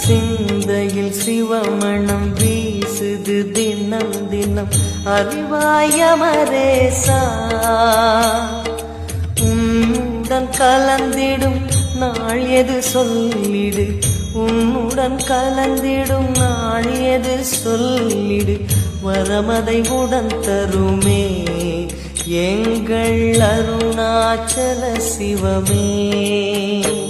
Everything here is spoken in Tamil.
சிந்தையில் சிவமணம் வீசுது தினம் தினம் அறிவாயமரேசா உன்னுடன் கலந்திடும் நாள் எது சொல்லிடு உன்னுடன் கலந்திடும் நாள் எது சொல்லிடு வரமதை உடன் தருமே எங்கள் அருணாச்சல சிவமே.